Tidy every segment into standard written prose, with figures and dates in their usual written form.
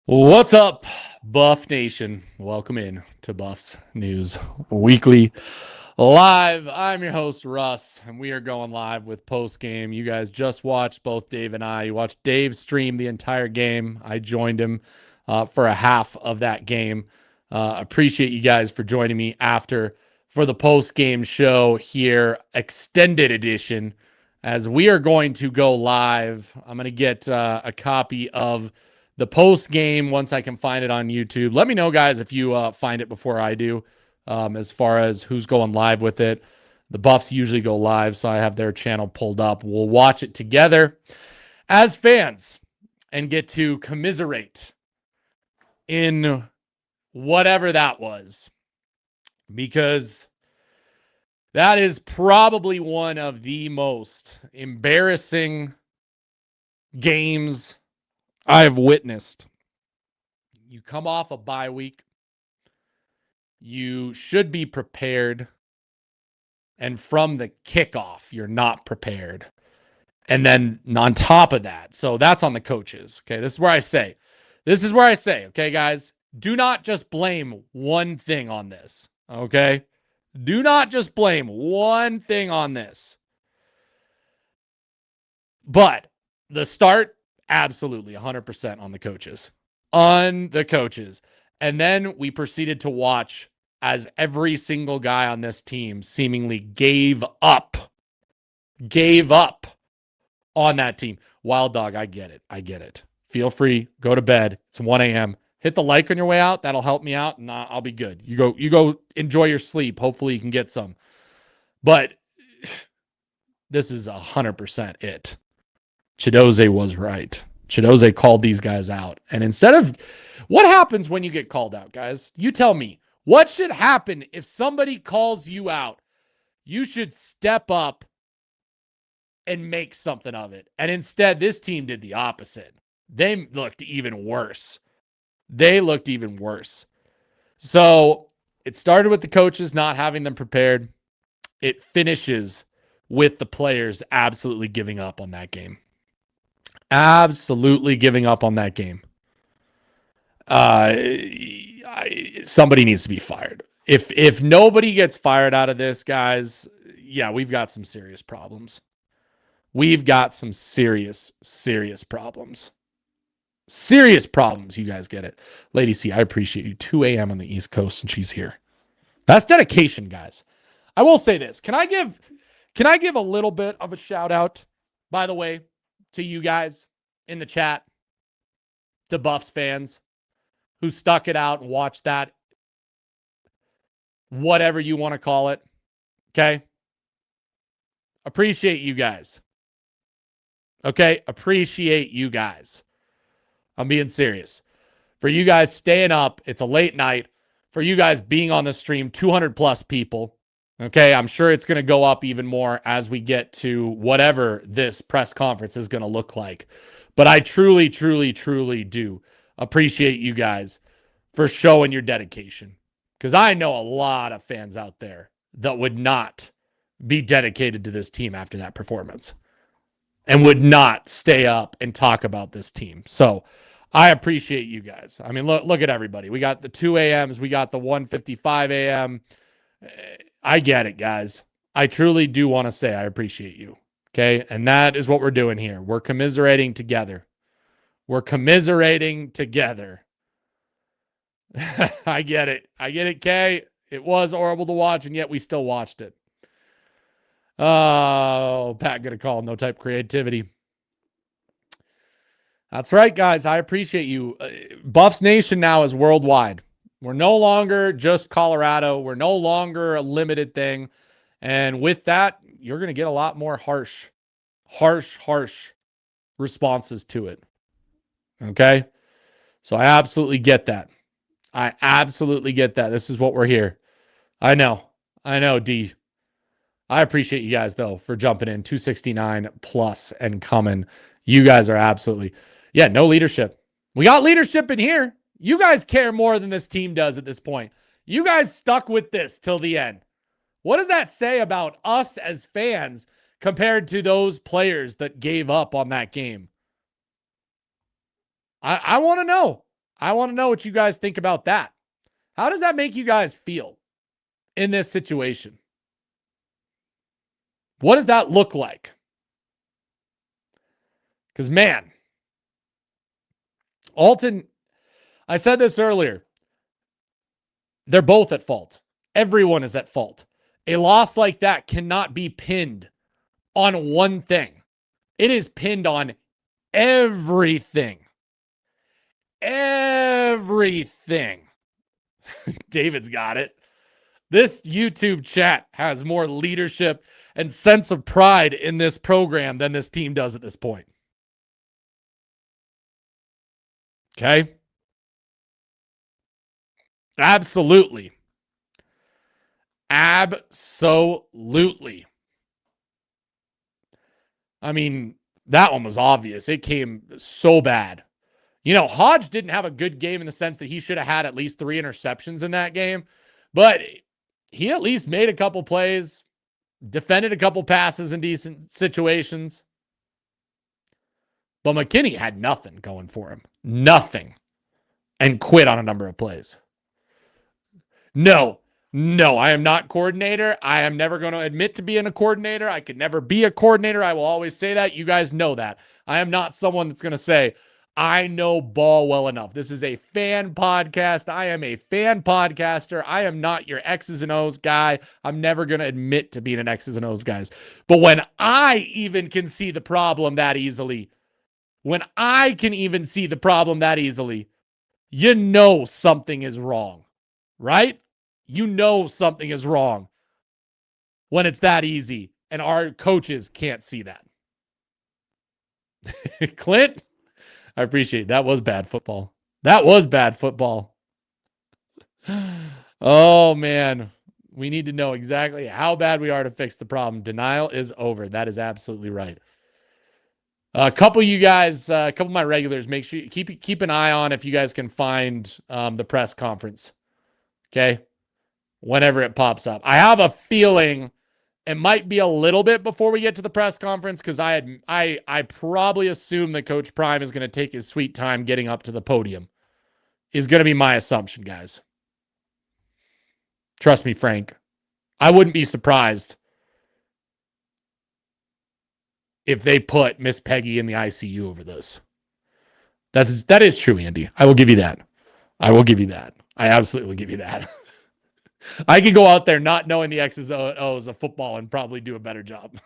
What's up, Buff Nation? Welcome in to Buffs News Weekly Live. I'm your host, Russ, and we are going live with post game. You guys just watched both Dave and I. You watched Dave stream the entire game. I joined him for a half of that game. Appreciate you guys for joining me after for the post game show here, extended edition, as we are going to go live. I'm going to get a copy of the post game once I can find it on YouTube. Let me know, guys, if you find it before I do, as far as who's going live with it. The Buffs usually go live, so I have their channel pulled up. We'll watch it together as fans and get to commiserate in whatever that was, because that is probably one of the most embarrassing games I've witnessed. You come off a bye week. You should be prepared. And from the kickoff, you're not prepared. And then on top of that, so that's on the coaches. Okay, this is where I say, okay, guys, do not just blame one thing on this. Okay, do not just blame one thing on this. But the start, absolutely 100% on the coaches. On the coaches. And then we proceeded to watch as every single guy on this team seemingly gave up on that team. Wild Dog, I get it. Feel free, go to bed. It's 1 a.m. Hit the like on your way out. That'll help me out, and I'll be good. You go enjoy your sleep. Hopefully you can get some. But this is 100% it. Chidoze was right. Chidoze called these guys out. And instead of, what happens when you get called out, guys? You tell me. What should happen if somebody calls you out? You should step up and make something of it. And instead, this team did the opposite. They looked even worse. So it started with the coaches not having them prepared. It finishes with the players absolutely giving up on that game. Somebody needs to be fired. If nobody gets fired out of this, guys, yeah, we've got some serious problems. We've got some serious problems. Serious problems. You guys get it. Lady C, I appreciate you. 2 a.m. on the East Coast, and she's here. That's dedication, guys. I will say this. Can I give a little bit of a shout out, by the way, to you guys in the chat, to Buffs fans who stuck it out and watched that, whatever you want to call it. Okay? Appreciate you guys. Okay? Appreciate you guys. I'm being serious. For you guys staying up, it's a late night. For you guys being on the stream, 200 plus people. Okay? I'm sure it's going to go up even more as we get to whatever this press conference is going to look like. But I truly do appreciate you guys for showing your dedication. Because I know a lot of fans out there that would not be dedicated to this team after that performance and would not stay up and talk about this team. So I appreciate you guys. I mean, look at everybody. We got the 2 a.m.s. We got the 1:55 a.m. I get it, guys. I truly do want to say I appreciate you. Okay? And that is what we're doing here. We're commiserating together. I get it, Kay. It was horrible to watch, and yet we still watched it. Oh, Pat gonna call no type creativity. That's right, guys. I appreciate you. Buffs Nation now is worldwide. We're no longer just Colorado. We're no longer a limited thing. And with that, you're going to get a lot more harsh responses to it. Okay? So I absolutely get that. This is what we're here. I know, D. I appreciate you guys, though, for jumping in 269 plus and coming. You guys are absolutely, no leadership. We got leadership in here. You guys care more than this team does at this point. You guys stuck with this till the end. What does that say about us as fans compared to those players that gave up on that game? I want to know. I want to know what you guys think about that. How does that make you guys feel in this situation? What does that look like? Because, man, Alton, I said this earlier, they're both at fault. Everyone is at fault. A loss like that cannot be pinned on one thing. It is pinned on everything. Everything. David's got it. This YouTube chat has more leadership and sense of pride in this program than this team does at this point. Okay? Absolutely. Absolutely. I mean, that one was obvious. It came so bad. You know, Hodge didn't have a good game in the sense that he should have had at least 3 interceptions in that game, but he at least made a couple plays, defended a couple passes in decent situations. But McKinney had nothing going for him. Nothing. And quit on a number of plays. No, I am not coordinator. I am never going to admit to being a coordinator. I could never be a coordinator. I will always say that. You guys know that. I am not someone that's going to say, I know ball well enough. This is a fan podcast. I am a fan podcaster. I am not your X's and O's guy. I'm never going to admit to being an X's and O's guy. But when I even can see the problem that easily, you know something is wrong, right? You know something is wrong when it's that easy, and our coaches can't see that. Clint, I appreciate it. That was bad football. Oh, man. We need to know exactly how bad we are to fix the problem. Denial is over. That is absolutely right. A couple of you guys, a couple of my regulars, make sure you keep an eye on if you guys can find the press conference. Okay? Whenever it pops up. I have a feeling it might be a little bit before we get to the press conference because I probably assume that Coach Prime is going to take his sweet time getting up to the podium. Is going to be my assumption, guys. Trust me, Frank. I wouldn't be surprised if they put Miss Peggy in the ICU over this. That is true, Andy. I will give you that. I absolutely will give you that. I could go out there not knowing the X's and O's of football and probably do a better job.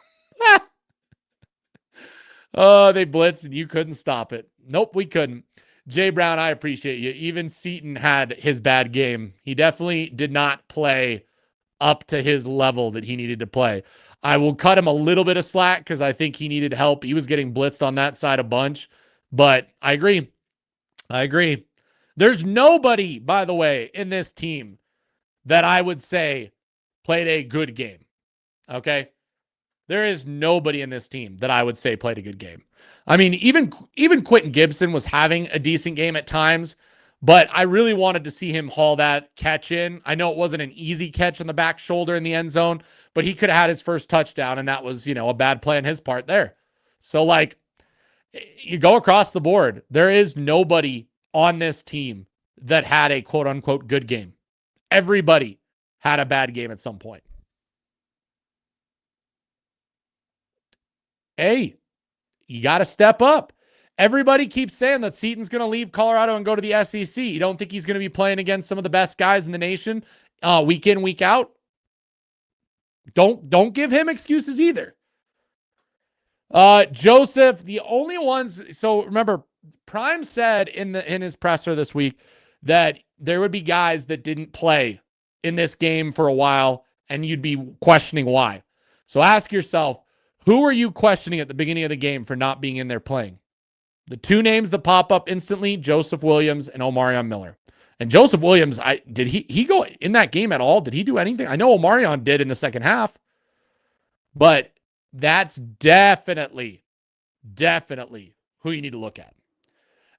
Oh, they blitzed and you couldn't stop it. Nope, we couldn't. Jay Brown, I appreciate you. Even Seaton had his bad game. He definitely did not play up to his level that he needed to play. I will cut him a little bit of slack because I think he needed help. He was getting blitzed on that side a bunch. But I agree. There's nobody, by the way, in this team that I would say played a good game. Okay? There is nobody in this team that I would say played a good game. I mean, even Quentin Gibson was having a decent game at times, but I really wanted to see him haul that catch in. I know it wasn't an easy catch on the back shoulder in the end zone, but he could have had his first touchdown, and that was, a bad play on his part there. So, you go across the board. There is nobody on this team that had a quote-unquote good game. Everybody had a bad game at some point. Hey, you got to step up. Everybody keeps saying that Seaton's going to leave Colorado and go to the SEC. You don't think he's going to be playing against some of the best guys in the nation week in, week out? Don't give him excuses either. Joseph, the only ones. So remember, Prime said in his presser this week that there would be guys that didn't play in this game for a while, and you'd be questioning why. So ask yourself, who are you questioning at the beginning of the game for not being in there playing? The two names that pop up instantly, Joseph Williams and Omarion Miller. And Joseph Williams, did he go in that game at all? Did he do anything? I know Omarion did in the second half. But that's definitely who you need to look at.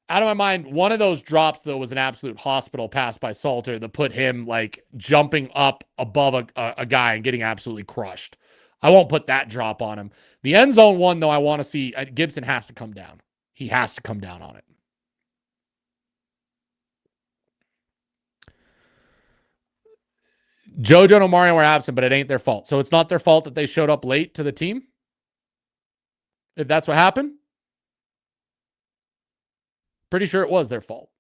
Out of my mind, one of those drops, though, was an absolute hospital pass by Salter that put him, jumping up above a guy and getting absolutely crushed. I won't put that drop on him. The end zone one, though, I want to see. Gibson has to come down. He has to come down on it. JoJo and Omarion were absent, but it ain't their fault. So it's not their fault that they showed up late to the team? If that's what happened? Pretty sure it was their fault.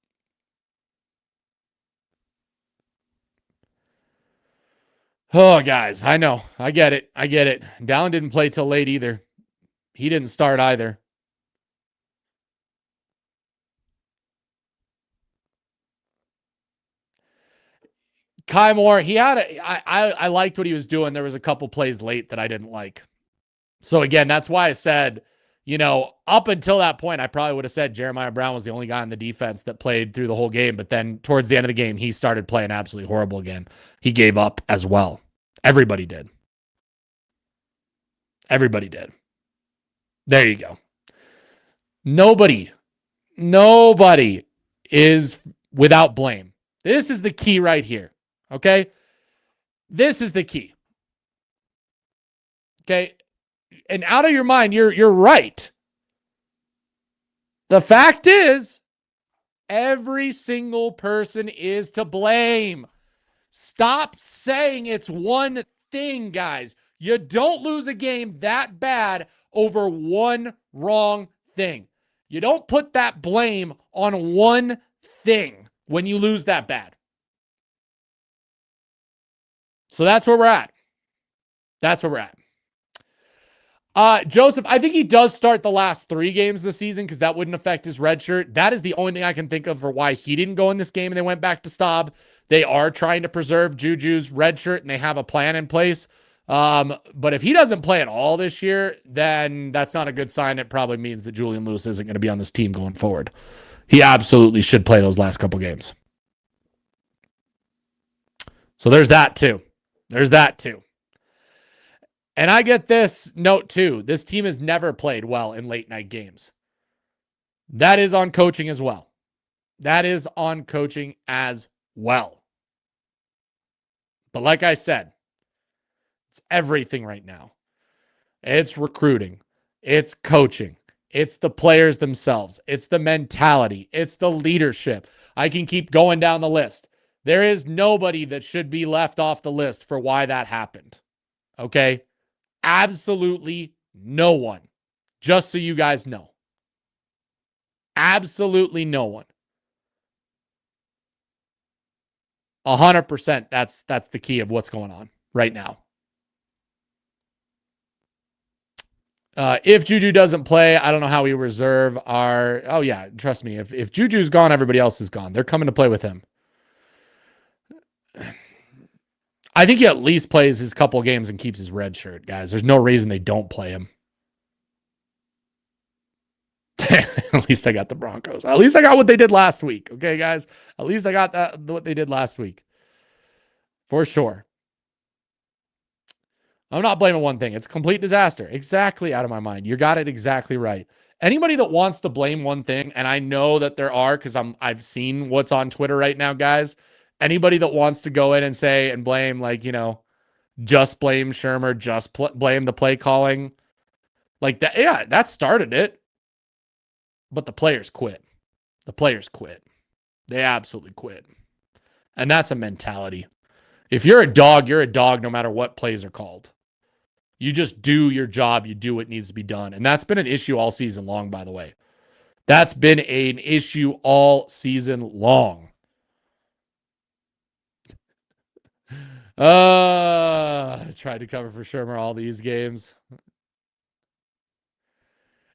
Oh, guys, I know. I get it. Dallin didn't play till late either. He didn't start either. Kai Moore, I liked what he was doing. There was a couple plays late that I didn't like. So again, that's why I said, up until that point, I probably would have said Jeremiah Brown was the only guy on the defense that played through the whole game. But then towards the end of the game, he started playing absolutely horrible again. He gave up as well. Everybody did. There you go. Nobody is without blame. This is the key right here. Okay? This is the key. Okay? And out of your mind, you're right. The fact is, every single person is to blame. Stop saying it's one thing, guys. You don't lose a game that bad over one wrong thing. You don't put that blame on one thing when you lose that bad. So that's where we're at. Joseph, I think he does start the last 3 games of the season because that wouldn't affect his red shirt. That is the only thing I can think of for why he didn't go in this game and they went back to Staub. They are trying to preserve Juju's red shirt and they have a plan in place. But if he doesn't play at all this year, then that's not a good sign. It probably means that Julian Lewis isn't going to be on this team going forward. He absolutely should play those last couple games. So there's that too. And I get this note too. This team has never played well in late night games. That is on coaching as well. But like I said, it's everything right now. It's recruiting. It's coaching. It's the players themselves. It's the mentality. It's the leadership. I can keep going down the list. There is nobody that should be left off the list for why that happened. Okay? Absolutely no one. Just so you guys know. Absolutely no one. 100%. That's the key of what's going on right now. If Juju doesn't play, I don't know how we reserve our... Oh, yeah, trust me. If Juju's gone, everybody else is gone. They're coming to play with him. I think he at least plays his couple games and keeps his red shirt, guys. There's no reason they don't play him. At least I got the Broncos. At least I got what they did last week. Okay, guys? At least I got what they did last week. For sure. I'm not blaming one thing. It's a complete disaster. Exactly out of my mind. You got it exactly right. Anybody that wants to blame one thing, and I know that there are because I've seen what's on Twitter right now, guys. Anybody that wants to go in and say and blame, just blame Shermer, just blame the play calling, like that. Yeah, that started it. But the players quit. They absolutely quit. And that's a mentality. If you're a dog no matter what plays are called. You just do your job. You do what needs to be done. And that's been an issue all season long, by the way. That's been an issue all season long. I tried to cover for Shermer all these games.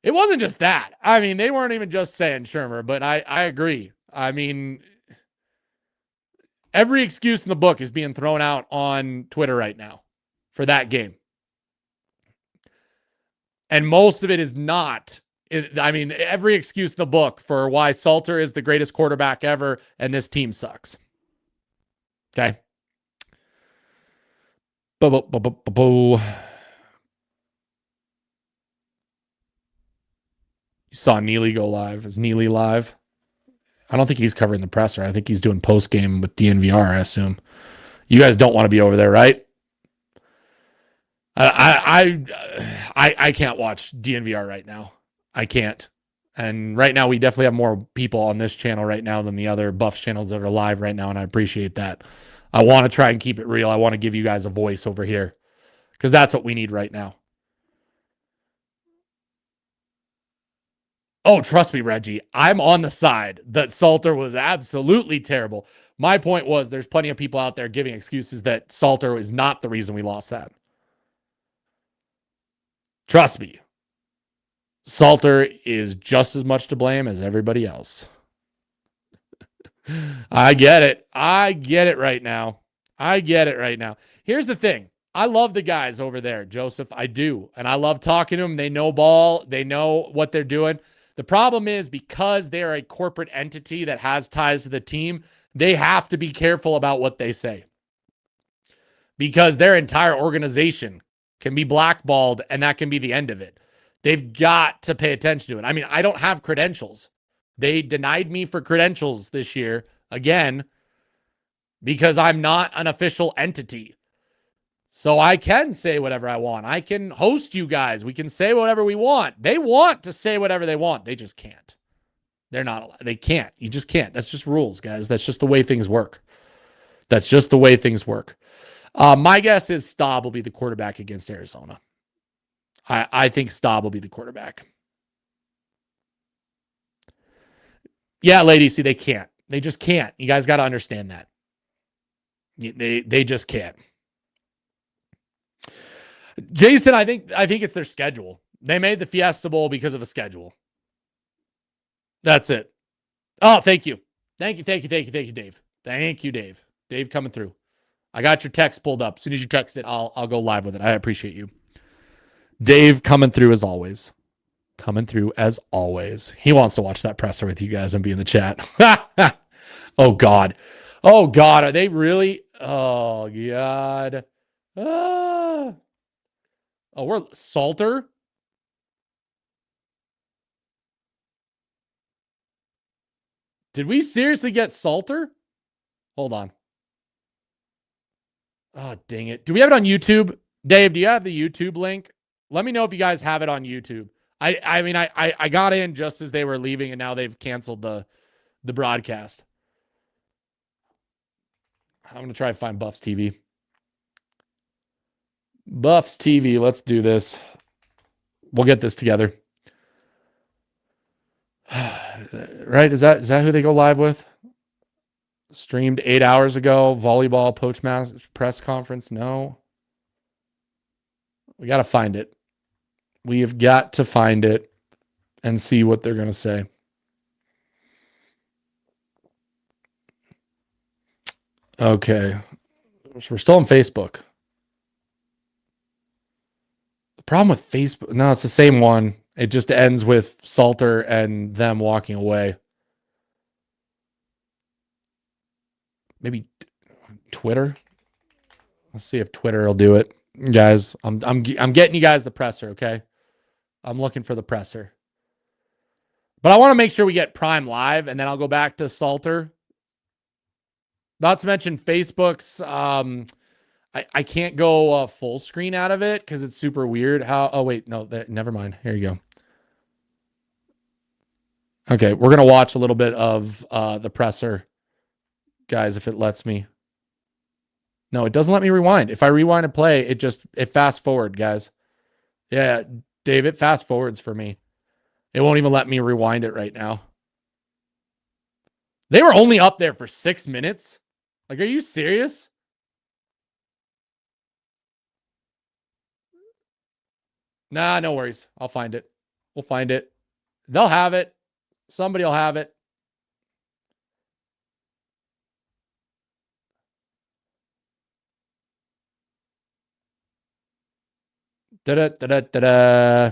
It wasn't just that. I mean, they weren't even just saying Shermer, but I agree. I mean, every excuse in the book is being thrown out on Twitter right now for that game. And most of it is not. I mean, every excuse in the book for why Salter is the greatest quarterback ever and this team sucks. Okay. You saw Neely go live. Is Neely live? I don't think he's covering the presser. I think he's doing post game with DNVR, I assume. You guys don't want to be over there, right? I can't watch DNVR right now. I can't. And right now we definitely have more people on this channel right now than the other Buffs channels that are live right now, and I appreciate that. I want to try and keep it real. I want to give you guys a voice over here because that's what we need right now. Oh, trust me, Reggie, I'm on the side that Salter was absolutely terrible. My point was there's plenty of people out there giving excuses that Salter is not the reason we lost that. Trust me, Salter is just as much to blame as everybody else. I get it. I get it right now. I get it right now. Here's the thing. I love the guys over there, Joseph. I do. And I love talking to them. They know ball. They know what they're doing. The problem is because they're a corporate entity that has ties to the team, they have to be careful about what they say. Because their entire organization can be blackballed and that can be the end of it. They've got to pay attention to it. I mean, I don't have credentials. They denied me for credentials this year again because I'm not an official entity. So I can say whatever I want. I can host you guys. We can say whatever we want. They want to say whatever they want. They just can't. They're not allowed. They can't. You just can't. That's just rules, guys. That's just the way things work. That's just the way things work. My guess is Staub will be the quarterback against Arizona. I think Staub will be the quarterback. Yeah, ladies, see, they can't. They just can't. You guys got to understand that. They just can't. Jason, I think it's their schedule. They made the Fiesta Bowl because of a schedule. That's it. Oh, thank you. Thank you, Dave. Thank you, Dave. Dave coming through. I got your text pulled up. As soon as you text it, I'll go live with it. I appreciate you. Dave coming through as always. He wants to watch that presser with you guys and be in the chat. Oh, God. Are they really? Oh, God. Oh, we're Salter. Did we seriously get Salter? Hold on. Oh, dang it. Do we have it on YouTube? Dave, do you have the YouTube link? Let me know if you guys have it on YouTube. I mean, I got in just as they were leaving, and now they've canceled the broadcast. I'm going to try to find Buffs TV. Buffs TV, let's do this. We'll get this together. Right? Is that who they go live with? Streamed 8 hours ago. Volleyball Postmaster press conference. No. We got to find it. We have got to find it and see what they're going to say. Okay. So we're still on Facebook. The problem with Facebook, no, it's the same one. It just ends with Salter and them walking away. Maybe Twitter. Let's see if Twitter will do it, guys. I'm getting you guys the presser. Okay, I'm looking for the presser, but I want to make sure we get Prime live, and then I'll go back to Salter. Not to mention Facebook's. I can't go full screen out of it because it's super weird. Oh wait, no, never mind. Here you go. Okay, we're gonna watch a little bit of the presser, guys, if it lets me. No, it doesn't let me rewind. If I rewind and play, it fast forward, guys. Yeah, Dave, it fast forwards for me. It won't even let me rewind it right now. They were only up there for 6 minutes. Like, are you serious? Nah, no worries. I'll find it. We'll find it. They'll have it. Somebody will have it. Da-da-da-da-da-da.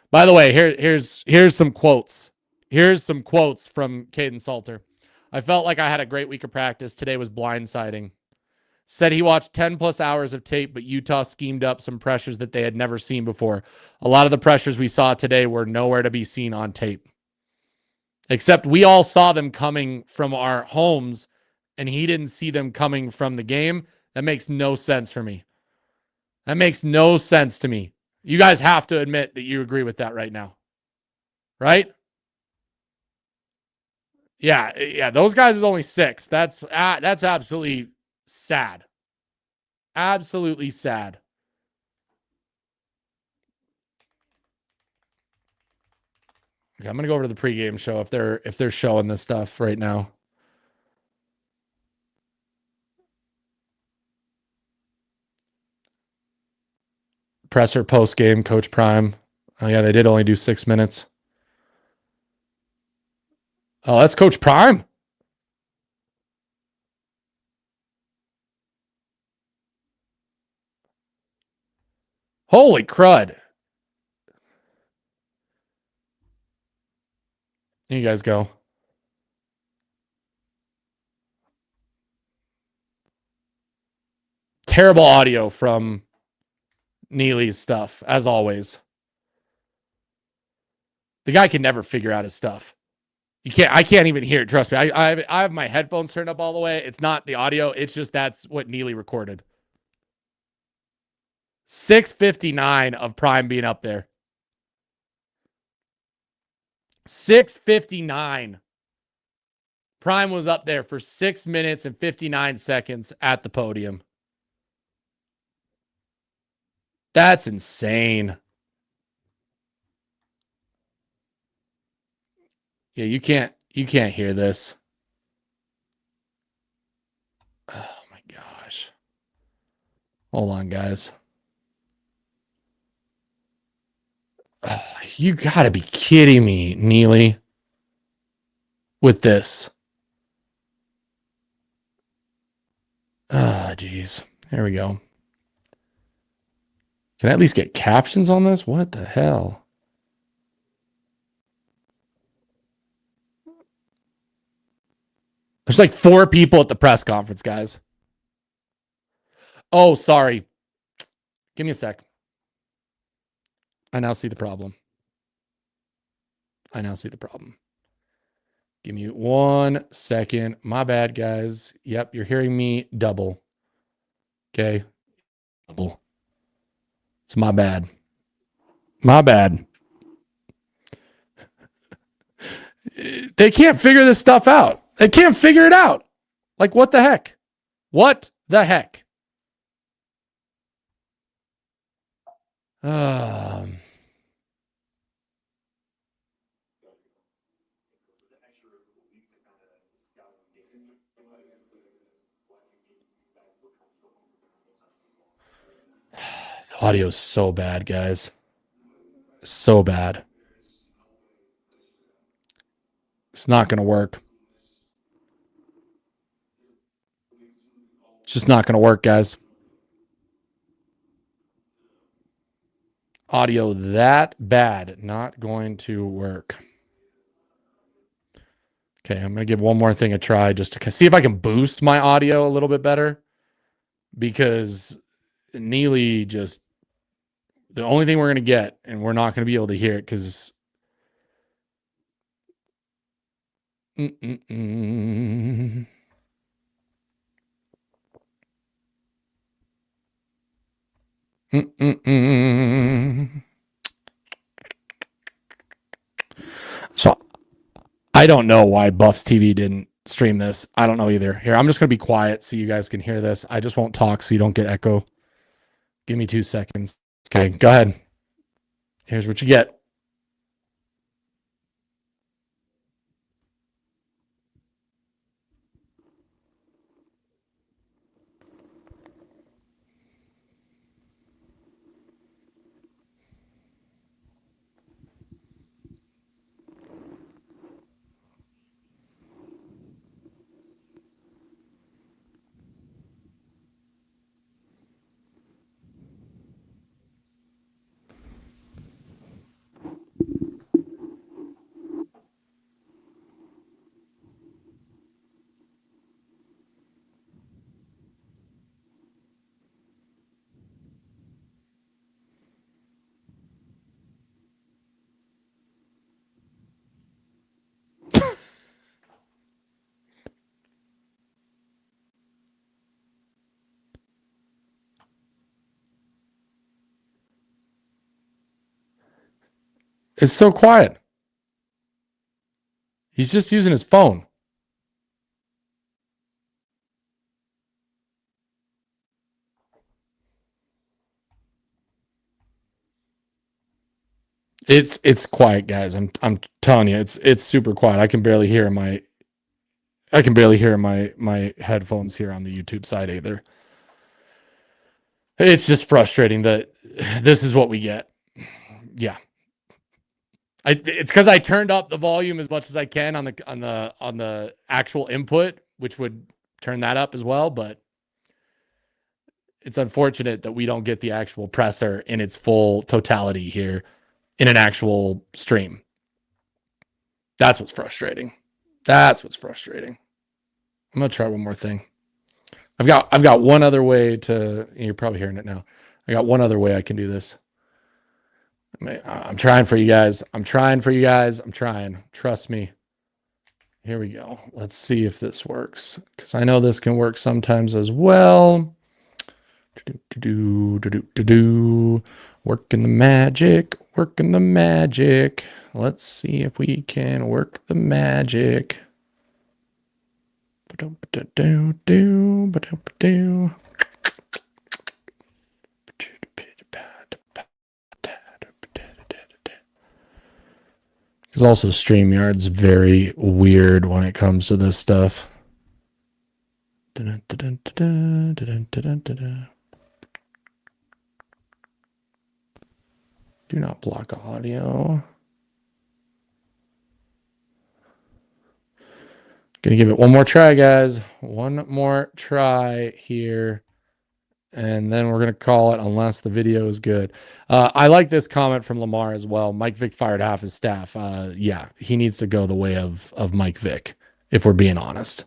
By the way, here's some quotes. Here's some quotes from Caden Salter. I felt like I had a great week of practice. Today was blindsiding. Said he watched 10 plus hours of tape, but Utah schemed up some pressures that they had never seen before. A lot of the pressures we saw today were nowhere to be seen on tape. Except we all saw them coming from our homes, and he didn't see them coming from the game. That makes no sense for me. That makes no sense to me. You guys have to admit that you agree with that right now. Right? Yeah, those guys is only 6. That's absolutely sad. Absolutely sad. Okay, I'm gonna go over to the pregame show if they're showing this stuff right now. Presser post game, Coach Prime. Oh yeah, they did only do 6 minutes. Oh, that's Coach Prime. Holy crud. Here you guys go. Terrible audio from Neely's stuff, as always. The guy can never figure out his stuff. I can't even hear it. Trust me. I have my headphones turned up all the way. It's not the audio. It's just that's what Neely recorded. 6:59 of Prime being up there. 6:59. Prime was up there for 6 minutes and 59 seconds at the podium. That's insane. Yeah, you can't hear this. Oh my gosh. Hold on, guys. You gotta be kidding me, Neely, with this. Oh, geez. Here we go. Can I at least get captions on this? What the hell? There's like 4 people at the press conference, guys. Oh, sorry. Give me a sec. I now see the problem. Give me 1 second. My bad, guys. Yep, you're hearing me double. Okay. Double. It's my bad. They can't figure this stuff out. They can't figure it out. Like, what the heck? What the heck? The audio is so bad, guys. So bad. It's not going to work. It's just not going to work, guys. Audio that bad. Not going to work. Okay, I'm going to give one more thing a try just to see if I can boost my audio a little bit better. Because Neely just, the only thing we're going to get, and we're not going to be able to hear it because So I don't know why Buffs TV didn't stream this. I don't know either. Here, I'm just going to be quiet so you guys can hear this. I just won't talk so you don't get echo. Give me 2 seconds. Okay, go ahead. Here's what you get. It's so quiet. He's just using his phone. It's quiet, guys. I'm telling you, it's super quiet. I can barely hear my headphones here on the YouTube side either. It's just frustrating that this is what we get. Yeah. It's because I turned up the volume as much as I can on the actual input, which would turn that up as well. But it's unfortunate that we don't get the actual presser in its full totality here in an actual stream. That's what's frustrating. That's what's frustrating. I'm gonna try one more thing. I've got one other way to. You're probably hearing it now. I got one other way I can do this. I'm trying for you guys. I'm trying. Trust me. Here we go. Let's see if this works, because I know this can work sometimes as well. Working the magic. Working the magic. Let's see if we can work the magic. Because also StreamYard's very weird when it comes to this stuff. Do not block audio. Gonna give it one more try, guys. One more try here. And then we're going to call it unless the video is good. I like this comment from Lamar as well. Mike Vick fired half his staff. Yeah, he needs to go the way of Mike Vick, if we're being honest.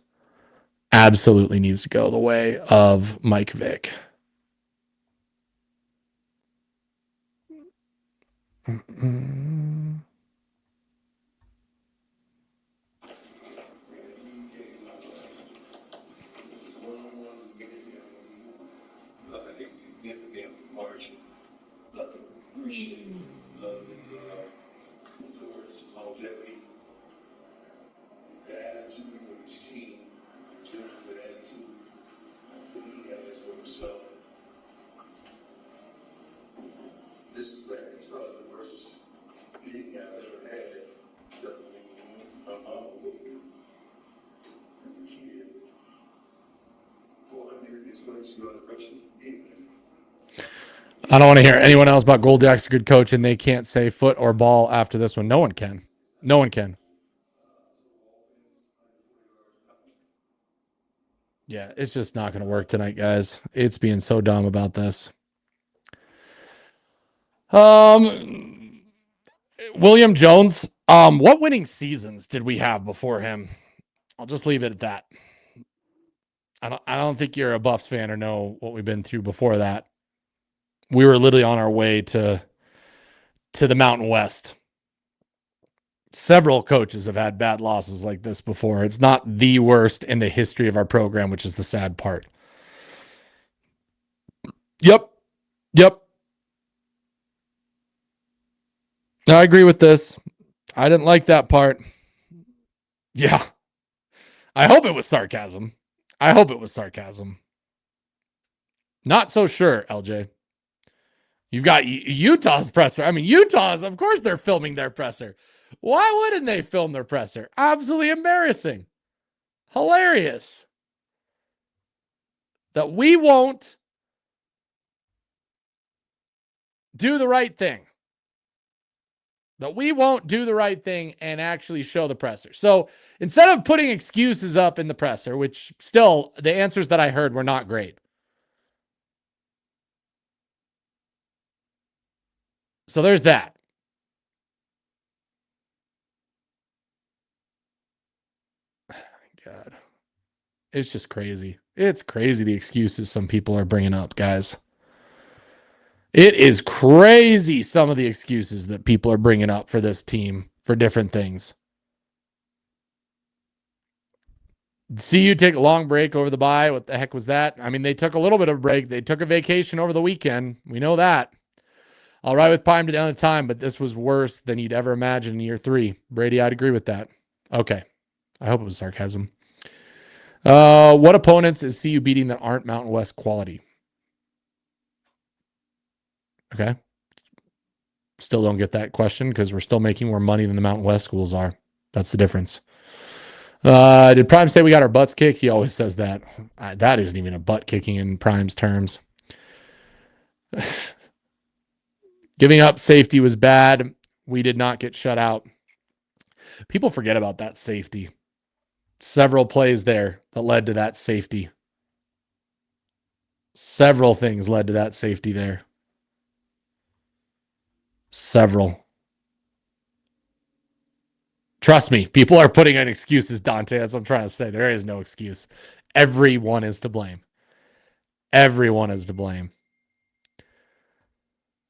Absolutely needs to go the way of Mike Vick. I don't want to hear anyone else about Goldiak's a good coach and they can't say foot or ball after this one. No one can. No one can. Yeah, it's just not going to work tonight, guys. It's being so dumb about this. William Jones. What winning seasons did we have before him? I'll just leave it at that. I don't think you're a Buffs fan or know what we've been through before that. We were literally on our way to the Mountain West. Several coaches have had bad losses like this before. It's not the worst in the history of our program, which is the sad part. Yep. I agree with this. I didn't like that part. Yeah. I hope it was sarcasm. Not so sure, LJ. You've got Utah's presser. I mean, Utah's, of course, they're filming their presser. Why wouldn't they film their presser? Absolutely embarrassing. Hilarious. That we won't do the right thing. And actually show the presser. So instead of putting excuses up in the presser, which still the answers that I heard were not great. So there's that. God. It's just crazy. It's crazy the excuses some people are bringing up, guys. It is crazy some of the excuses that people are bringing up for this team for different things. See you take a long break over the bye. What the heck was that? I mean, they took a little bit of a break. They took a vacation over the weekend. We know that. All right with Pime to the end of time, but this was worse than you'd ever imagine in year 3. Brady, I'd agree with that. Okay. I hope it was sarcasm. What opponents is CU beating that aren't Mountain West quality? Okay. Still don't get that question because we're still making more money than the Mountain West schools are. That's the difference. Did Prime say we got our butts kicked? He always says that. That isn't even a butt kicking in Prime's terms. Giving up safety was bad. We did not get shut out. People forget about that safety. Several plays there that led to that safety. Several things led to that safety there. Several. Trust me, people are putting in excuses, Dante. That's what I'm trying to say. There is no excuse. Everyone is to blame. Everyone is to blame.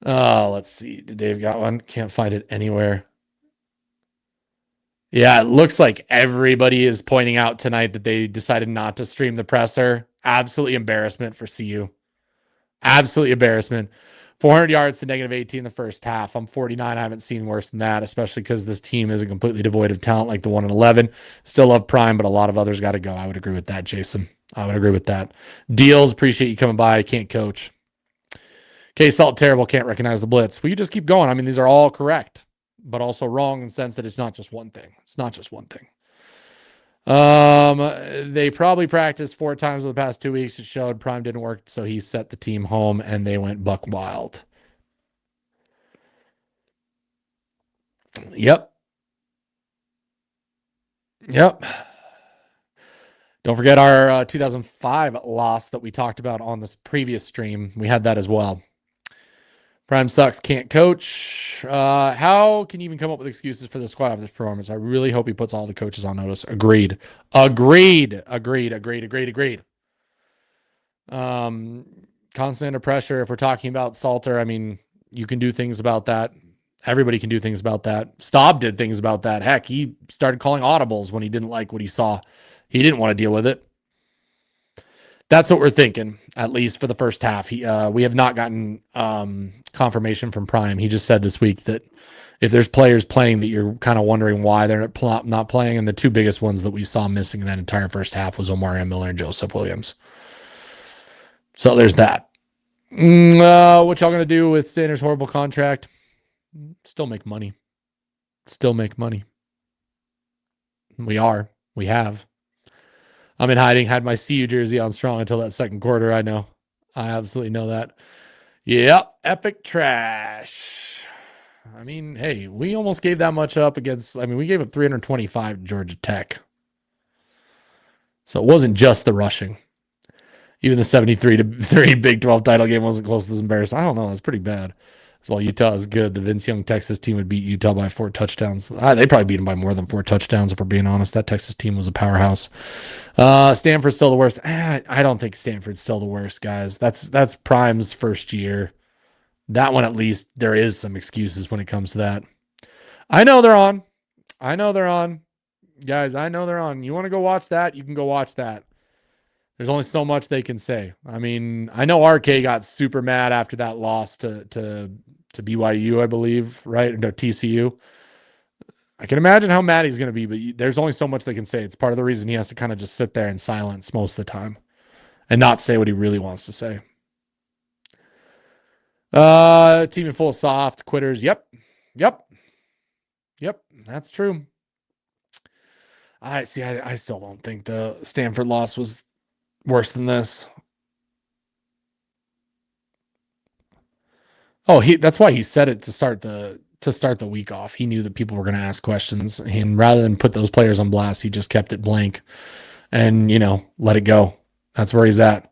Oh, let's see. Did Dave got one? Can't find it anywhere. Yeah, it looks like everybody is pointing out tonight that they decided not to stream the presser. Absolutely embarrassment for CU. Absolutely embarrassment. 400 yards to negative 18 in the first half. I'm 49. I haven't seen worse than that, especially because this team isn't completely devoid of talent like the 1 and 11. Still love Prime, but a lot of others got to go. I would agree with that, Jason. I would agree with that. Deals, appreciate you coming by. Can't coach. K-Salt, terrible. Can't recognize the blitz. We could just keep going. I mean, these are all correct, but also wrong in the sense that it's not just one thing. It's not just one thing. They probably practiced 4 times over the past 2 weeks. It showed Prime didn't work, so he set the team home and they went buck wild. Yep. Don't forget our 2005 loss that we talked about on this previous stream. We had that as well. Prime sucks, can't coach. How can you even come up with excuses for the squad after this performance? I really hope he puts all the coaches on notice. Agreed. Constant under pressure. If we're talking about Salter, I mean, you can do things about that. Everybody can do things about that. Staub did things about that. Heck, he started calling audibles when he didn't like what he saw. He didn't want to deal with it. That's what we're thinking, at least for the first half. We have not gotten confirmation from Prime. He just said this week that if there's players playing that you're kind of wondering why they're not playing, and the 2 biggest ones that we saw missing in that entire first half was Omarion Miller and Joseph Williams. So there's that. What y'all going to do with Sanders' horrible contract? Still make money. We have. I'm in hiding, had my CU jersey on strong until that second quarter. I know. I absolutely know that. Yep. Epic trash. I mean, hey, we almost gave that much up against, we gave up 325 to Georgia Tech. So it wasn't just the rushing. Even the 73-3 Big 12 title game wasn't close to this embarrassing. I don't know. That's pretty bad. While Utah is good, the Vince Young Texas team would beat Utah by 4 touchdowns. They probably beat them by more than 4 touchdowns, if we're being honest. That Texas team was a powerhouse. Stanford's still the worst. I don't think Stanford's still the worst, guys. That's Prime's first year. That one, at least, there is some excuses when it comes to that. I know they're on. Guys, I know they're on. You want to go watch that? You can go watch that. There's only so much they can say. I mean, I know RK got super mad after that loss to BYU, I believe, right? No, TCU. I can imagine how mad he's going to be, but there's only so much they can say. It's part of the reason he has to kind of just sit there in silence most of the time and not say what he really wants to say. Team in full soft quitters. Yep. That's true. I still don't think the Stanford loss was worse than this. Oh, that's why he said it to start the week off. He knew that people were going to ask questions, and rather than put those players on blast, he just kept it blank and, let it go. That's where he's at.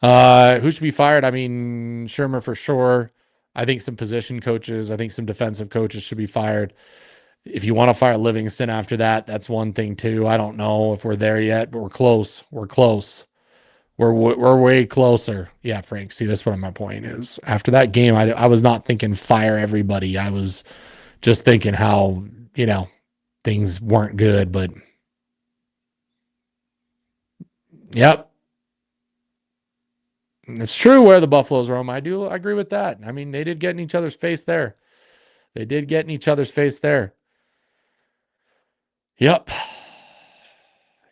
Who should be fired? I mean, Shermer for sure. I think some position coaches, I think some defensive coaches should be fired. If you want to fire Livingston after that, that's one thing too. I don't know if we're there yet, but we're close. We're way closer. Yeah, Frank. See, that's what my point is. After that game, I was not thinking fire everybody. I was just thinking how, things weren't good, but yep. It's true where the Buffaloes roam. I agree with that. I mean, they did get in each other's face there. Yep.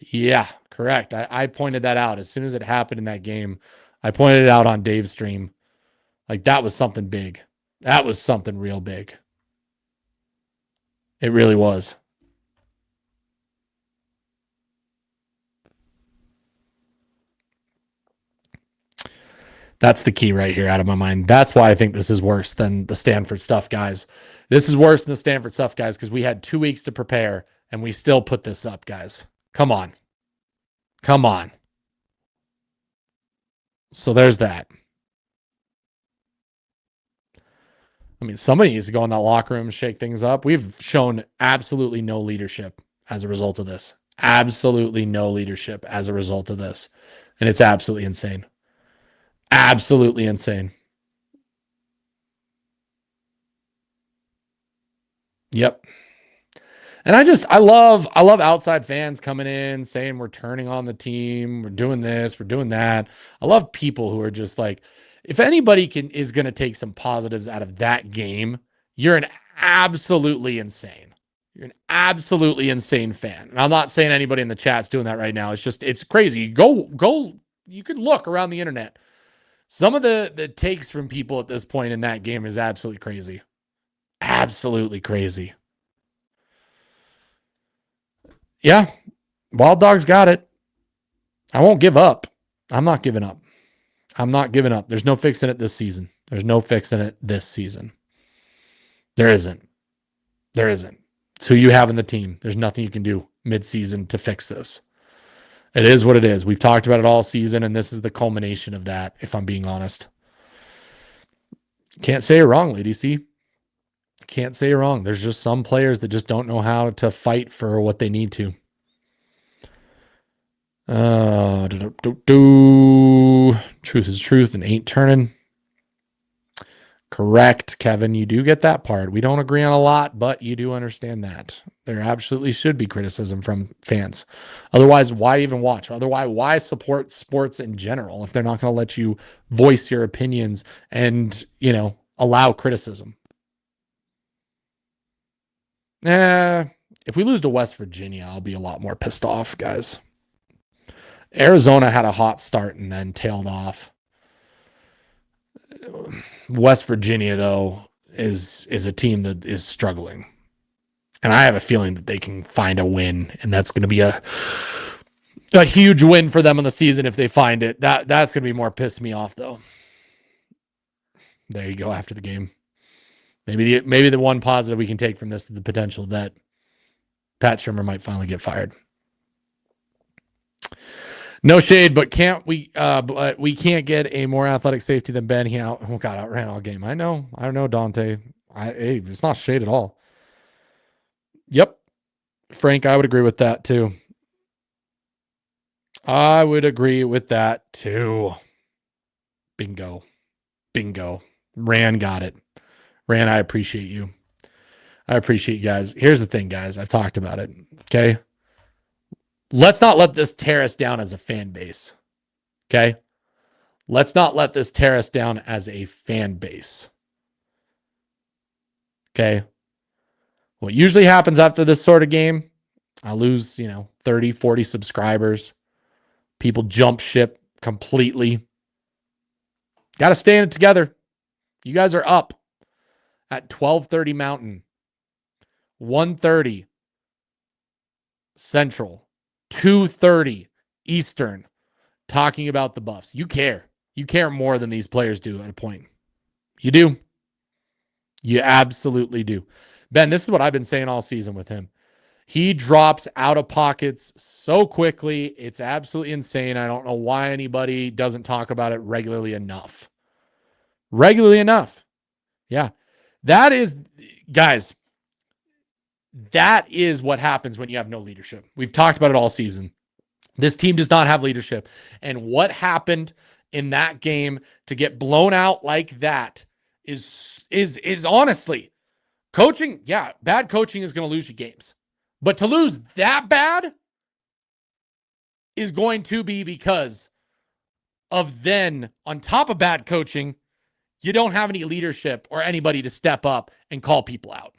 Yeah, correct. I pointed that out as soon as it happened in that game. I pointed it out on Dave's stream. Like, that was something big. That was something real big. It really was. That's the key right here out of my mind. That's why I think this is worse than the Stanford stuff, guys. This is worse than the Stanford stuff, guys, because we had 2 weeks to prepare and we still put this up, guys. Come on. Come on. So there's that. I mean, somebody needs to go in that locker room and shake things up. We've shown absolutely no leadership as a result of this. Absolutely no leadership as a result of this. And it's absolutely insane. Absolutely insane. Yep. And I love outside fans coming in saying we're turning on the team, we're doing this, we're doing that. I love people who are just like, if anybody is going to take some positives out of that game, you're an absolutely insane. You're an absolutely insane fan. And I'm not saying anybody in the chat's doing that right now. It's crazy. Go you could look around the internet. Some of the takes from people at this point in that game is absolutely crazy. Absolutely crazy. Yeah, Wild Dogs got it. I won't give up. I'm not giving up. I'm not giving up. There's no fixing it this season. There's no fixing it this season. There isn't. There isn't. It's who you have in the team. There's nothing you can do mid-season to fix this. It is what it is. We've talked about it all season, and this is the culmination of that, if I'm being honest. Can't say you're wrong, Lady C. Can't say you're wrong. There's just some players that just don't know how to fight for what they need to. Truth is truth and ain't turning. Correct, Kevin. You do get that part. We don't agree on a lot, but you do understand that. There absolutely should be criticism from fans. Otherwise, why even watch? Otherwise, why support sports in general if they're not going to let you voice your opinions and, allow criticism? If we lose to West Virginia, I'll be a lot more pissed off, guys. Arizona had a hot start and then tailed off. West Virginia, though, is a team that is struggling. And I have a feeling that they can find a win, and that's going to be a huge win for them in the season if they find it. That's going to be more piss me off, though. There you go after the game. Maybe the one positive we can take from this is the potential that Pat Shurmur might finally get fired. No shade, but we can't get a more athletic safety than Ben. He outran all game. I know, Dante. It's not shade at all. Yep. Frank, I would agree with that too. Bingo. Ran got it. Ran, I appreciate you. I appreciate you guys. Here's the thing, guys. I've talked about it. Okay. Let's not let this tear us down as a fan base. Okay. Let's not let this tear us down as a fan base. Okay. What usually happens after this sort of game, I lose, 30, 40 subscribers. People jump ship completely. Got to stay in it together. You guys are up at 12:30 Mountain, 1:30 Central, 2:30 Eastern, talking about the Buffs. You care. You care more than these players do at a point. You do. You absolutely do. Ben, this is what I've been saying all season with him. He drops out of pockets so quickly. It's absolutely insane. I don't know why anybody doesn't talk about it regularly enough. Yeah. That is, guys, that is what happens when you have no leadership. We've talked about it all season. This team does not have leadership. And what happened in that game to get blown out like that is honestly coaching. Yeah, bad coaching is going to lose you games. But to lose that bad is going to be because of then, on top of bad coaching, you don't have any leadership or anybody to step up and call people out.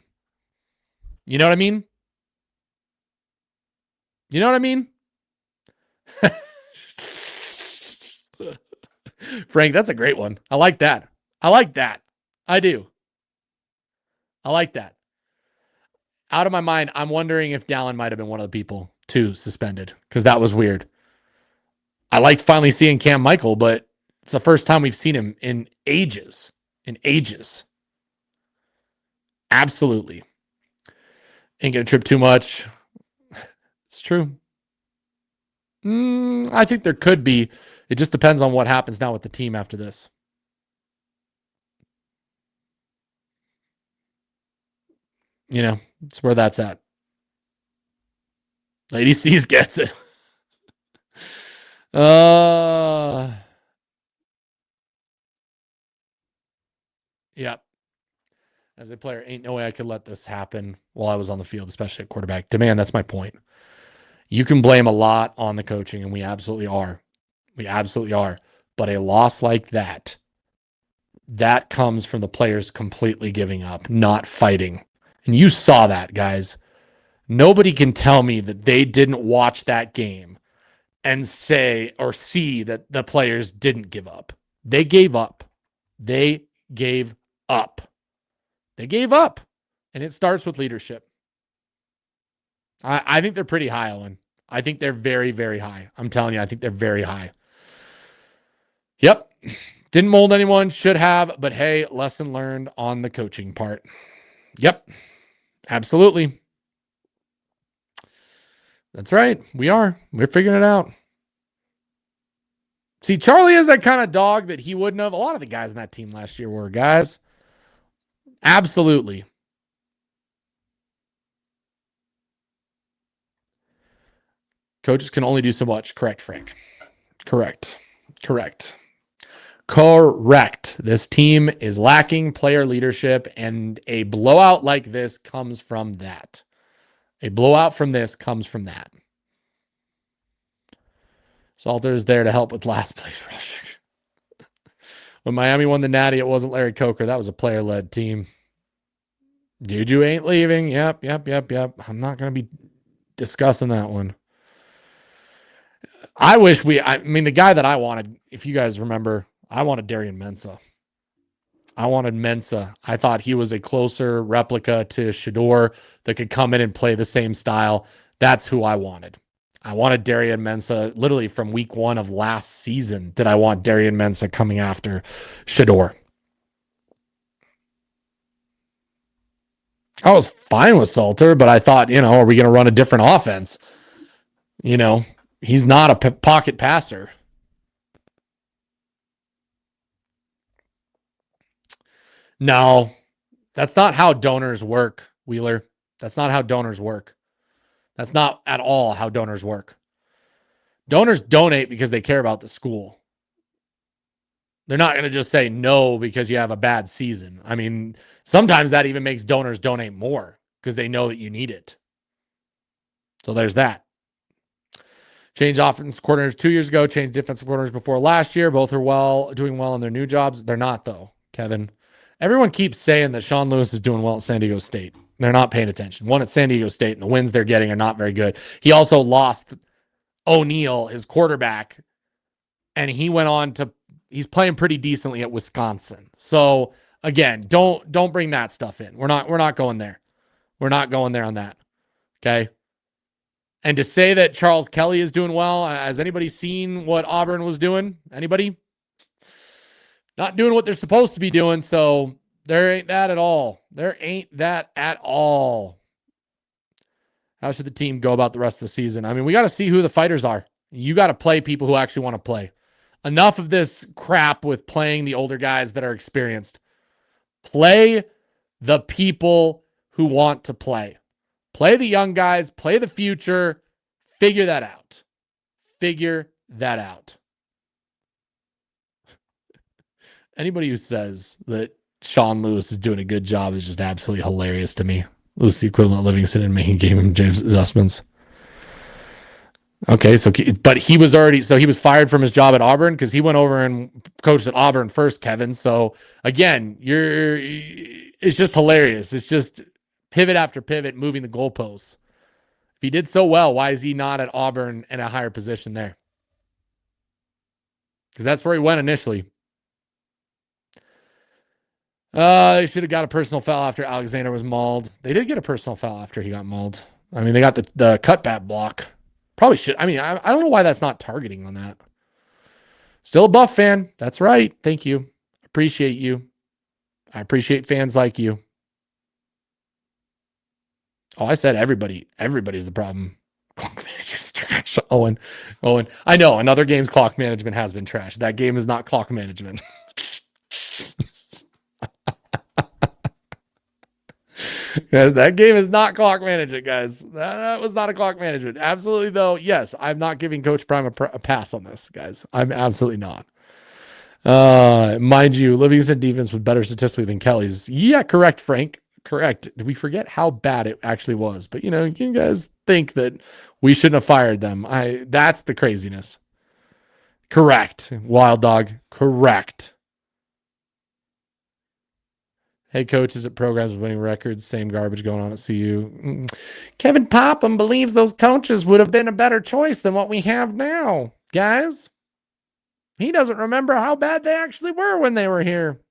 You know what I mean? Frank, that's a great one. I like that. I do. I like that. Out of my mind, I'm wondering if Dallin might have been one of the people too suspended because that was weird. I liked finally seeing Cam Michael, but it's the first time we've seen him in ages. In ages. Absolutely. Ain't gonna trip too much. It's true. I think there could be. It just depends on what happens now with the team after this. You know, it's where that's at. Lady C's gets it. Yeah. As a player, ain't no way I could let this happen while I was on the field, especially at quarterback. Demand, that's my point. You can blame a lot on the coaching, and we absolutely are. We absolutely are. But a loss like that comes from the players completely giving up, not fighting. And you saw that, guys. Nobody can tell me that they didn't watch that game and say or see that the players didn't give up. They gave up. They gave up. They gave up. And it starts with leadership. I think they're pretty high, Owen. I think they're very, very high. I'm telling you, I think they're very high. Yep. Didn't mold anyone, should have, but hey, lesson learned on the coaching part. Yep. Absolutely. That's right. We're figuring it out. See, Charlie is that kind of dog that he wouldn't have. A lot of the guys in that team last year were guys. Absolutely. Coaches can only do so much. Correct, Frank. Correct. This team is lacking player leadership, and a blowout like this comes from that. A blowout from this comes from that. Salter is there to help with last place rushing. When Miami won the Natty, it wasn't Larry Coker. That was a player-led team. Juju ain't leaving. Yep. I'm not going to be discussing that one. I mean, the guy that I wanted, if you guys remember, I wanted Darian Mensah. I wanted Mensah. I thought he was a closer replica to Shador that could come in and play the same style. That's who I wanted. I wanted Darian Mensah literally from week 1 of last season. Did I want Darian Mensah coming after Shador? I was fine with Salter, but I thought, are we going to run a different offense? He's not a pocket passer. No, that's not how donors work, Wheeler. That's not how donors work. That's not at all how donors work. Donors donate because they care about the school. They're not going to just say no because you have a bad season. I mean, sometimes that even makes donors donate more because they know that you need it. So there's that. Changed offense coordinators 2 years ago, changed defensive coordinators before last year. Both are doing well in their new jobs. They're not, though, Kevin. Everyone keeps saying that Sean Lewis is doing well at San Diego State. They're not paying attention. One at San Diego State, and the wins they're getting are not very good. He also lost O'Neal, his quarterback, and he's playing pretty decently at Wisconsin. So again, don't bring that stuff in. We're not going there. We're not going there on that. Okay. And to say that Charles Kelly is doing well, has anybody seen what Auburn was doing? Anybody? Not doing what they're supposed to be doing. So there ain't that at all. There ain't that at all. How should the team go about the rest of the season? I mean, we got to see who the fighters are. You got to play people who actually want to play. Enough of this crap with playing the older guys that are experienced. Play the people who want to play. Play the young guys. Play the future. Figure that out. Anybody who says that Sean Lewis is doing a good job is just absolutely hilarious to me. Lewis the equivalent of Livingston and making game James adjustments. Okay, but he was fired from his job at Auburn because he went over and coached at Auburn first, Kevin. So again, it's just hilarious. It's just pivot after pivot, moving the goalposts. If he did so well, why is he not at Auburn in a higher position there? Because that's where he went initially. They should have got a personal foul after Alexander was mauled. They did get a personal foul after he got mauled. I mean, they got the cutback block. Probably should. I mean, I don't know why that's not targeting on that. Still a Buff fan. That's right. Thank you. Appreciate you. I appreciate fans like you. Oh, I said everybody. Everybody's the problem. Clock management's trash. Owen. I know another game's clock management has been trash. That game is not clock management. That game is not clock management, guys. That was not a clock management. Absolutely, though. Yes, I'm not giving Coach Prime a pass on this, guys. I'm absolutely not. Mind you, Livingston defense was better statistically than Kelly's. Yeah, correct, Frank. Correct. Did we forget how bad it actually was? But you guys think that we shouldn't have fired them. That's the craziness. Correct. Wild Dog. Correct. Head coaches at programs winning records, same garbage going on at CU. Kevin Popham believes those coaches would have been a better choice than what we have now, guys. He doesn't remember how bad they actually were when they were here.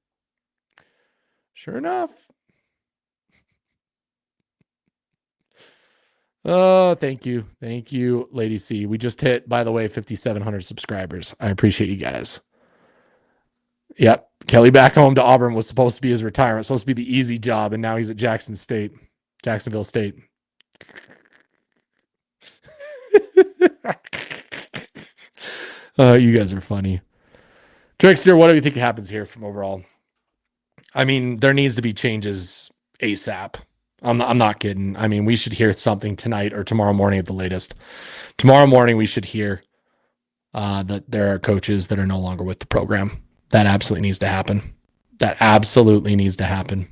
Sure enough. Oh, thank you. Thank you, Lady C. We just hit, by the way, 5,700 subscribers. I appreciate you guys. Yep. Kelly back home to Auburn was supposed to be his retirement, supposed to be the easy job, and now he's at Jacksonville State. You guys are funny. Trickster, what do you think happens here from overall? I mean, there needs to be changes ASAP. I'm not kidding. I mean, we should hear something tonight or tomorrow morning at the latest. Tomorrow morning, we should hear that there are coaches that are no longer with the program. That absolutely needs to happen. That absolutely needs to happen.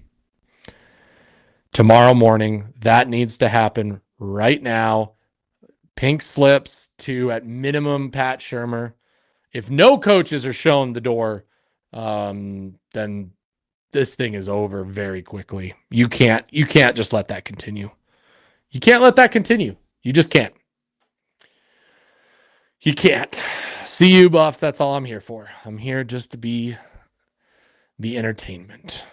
Tomorrow morning, that needs to happen right now. Pink slips to, at minimum, Pat Shurmur. If no coaches are shown the door, then this thing is over very quickly. You can't just let that continue. You can't let that continue. You just can't. You can't. See you, Buff. That's all I'm here for. I'm here just to be the entertainment.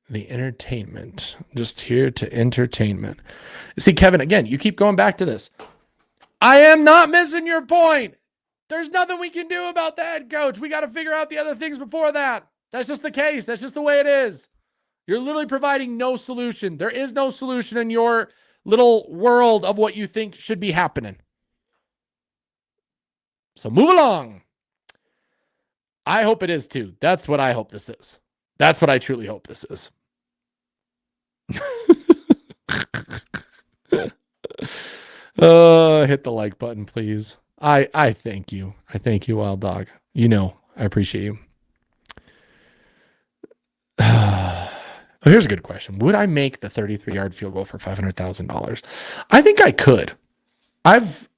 The entertainment. Just here to entertainment. See, Kevin, again, you keep going back to this. I am not missing your point. There's nothing we can do about the head coach. We got to figure out the other things before that. That's just the case. That's just the way it is. You're literally providing no solution. There is no solution in your little world of what you think should be happening. So move along. I hope it is too. That's what I hope this is. That's what I truly hope this is. Hit the like button, please. I thank you. I thank you, Wild Dog. I appreciate you. Here's a good question. Would I make the 33-yard field goal for $500,000? I think I could. I've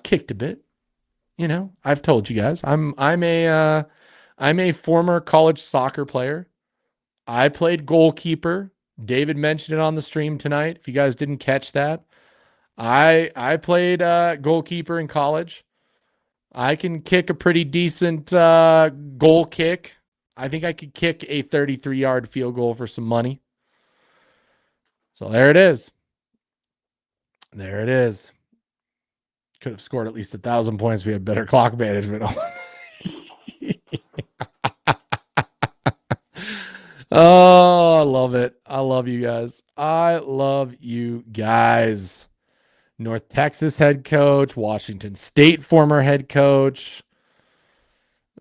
kicked a bit. I've told you guys. I'm a former college soccer player. I played goalkeeper. David mentioned it on the stream tonight. If you guys didn't catch that, I played goalkeeper in college. I can kick a pretty decent goal kick. I think I could kick a 33-yard field goal for some money. So there it is. There it is. Could have scored at least 1,000 points. We had better clock management. Oh, I love it. I love you guys. I love you guys. North Texas head coach, Washington State former head coach.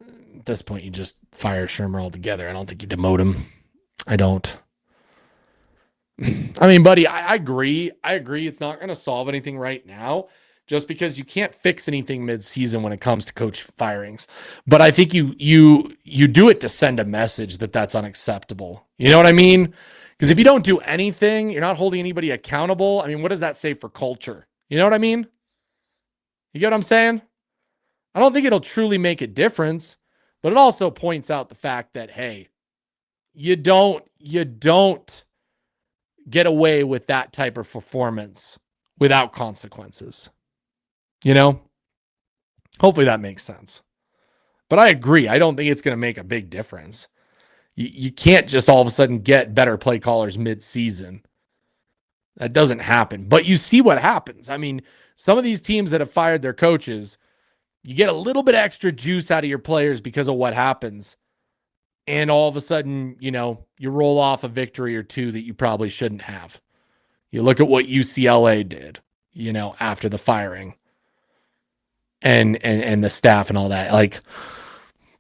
At this point, you just fire Shurmur altogether. I don't think you demote him. I don't. I mean, buddy, I agree. I agree. It's not going to solve anything right now, just because you can't fix anything mid-season when it comes to coach firings. But I think you do it to send a message that that's unacceptable. You know what I mean? Because if you don't do anything, you're not holding anybody accountable. I mean, what does that say for culture? You know what I mean? You get what I'm saying? I don't think it'll truly make a difference, but it also points out the fact that, hey, you don't get away with that type of performance without consequences. Hopefully that makes sense. But I agree. I don't think it's going to make a big difference. You can't just all of a sudden get better play callers mid-season. That doesn't happen. But you see what happens. I mean, some of these teams that have fired their coaches, you get a little bit extra juice out of your players because of what happens. And all of a sudden, you roll off a victory or two that you probably shouldn't have. You look at what UCLA did, after the firing and the staff and all that. Like,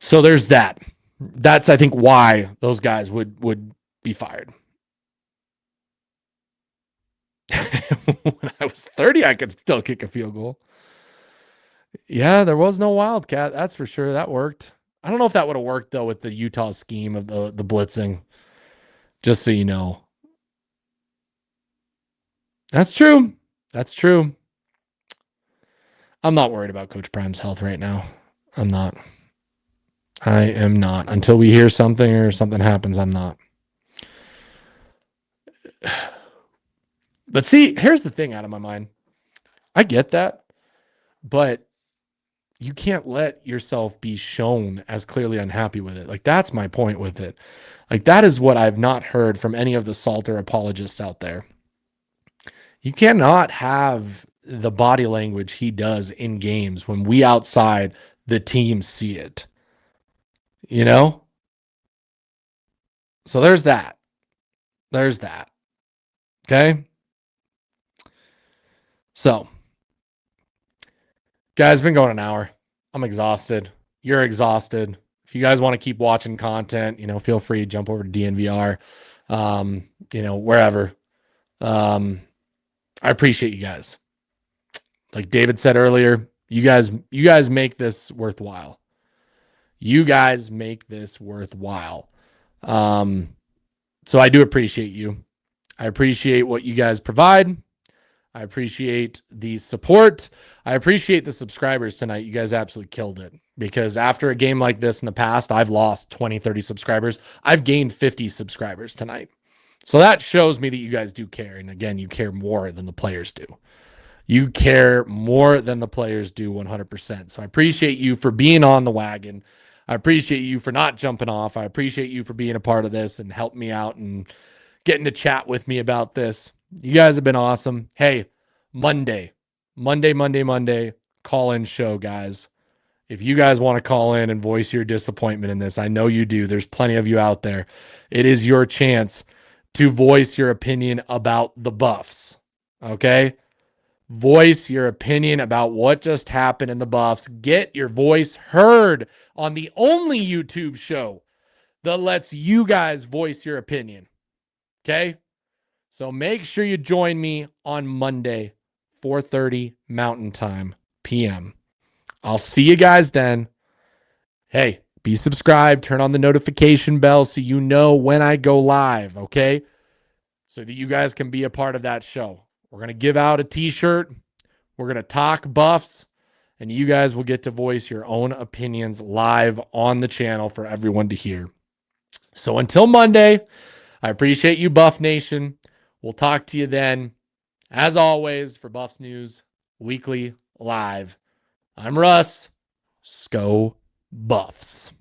so there's that. That's, I think, why those guys would be fired. When I was 30, I could still kick a field goal. Yeah, there was no Wildcat. That's for sure. That worked. I don't know if that would have worked, though, with the Utah scheme of the blitzing. Just so you know. That's true. That's true. I'm not worried about Coach Prime's health right now. I'm not. I am not. Until we hear something or something happens, I'm not. But see, here's the thing out of my mind. I get that, but you can't let yourself be shown as clearly unhappy with it. Like, that's my point with it. Like, that is what I've not heard from any of the Salter apologists out there. You cannot have the body language he does in games when we outside the team see it. So there's that. There's that. Okay. So, guys, been going an hour. I'm exhausted. You're exhausted. If you guys want to keep watching content, feel free to jump over to DNVR, wherever. I appreciate you guys. Like David said earlier, you guys make this worthwhile. You guys make this worthwhile. So I do appreciate you. I appreciate what you guys provide. I appreciate the support. I appreciate the subscribers tonight. You guys absolutely killed it, because after a game like this in the past, I've lost 20, 30 subscribers. I've gained 50 subscribers tonight. So that shows me that you guys do care. And again, you care more than the players do. You care more than the players do 100%. So I appreciate you for being on the wagon. I appreciate you for not jumping off. I appreciate you for being a part of this and helping me out and getting to chat with me about this. You guys have been awesome. Hey, Monday, call-in show, guys. If you guys want to call in and voice your disappointment in this, I know you do. There's plenty of you out there. It is your chance to voice your opinion about the Buffs. Okay? Voice your opinion about what just happened in the Buffs. Get your voice heard on the only YouTube show that lets you guys voice your opinion. Okay? So make sure you join me on Monday, 4:30 Mountain Time, PM. I'll see you guys then. Hey, be subscribed, turn on the notification bell so you know when I go live, okay? So that you guys can be a part of that show. We're going to give out a t-shirt. We're going to talk Buffs, and you guys will get to voice your own opinions live on the channel for everyone to hear. So until Monday, I appreciate you, Buff Nation. We'll talk to you then. As always, for Buffs News Weekly Live, I'm Russ. Go Buffs.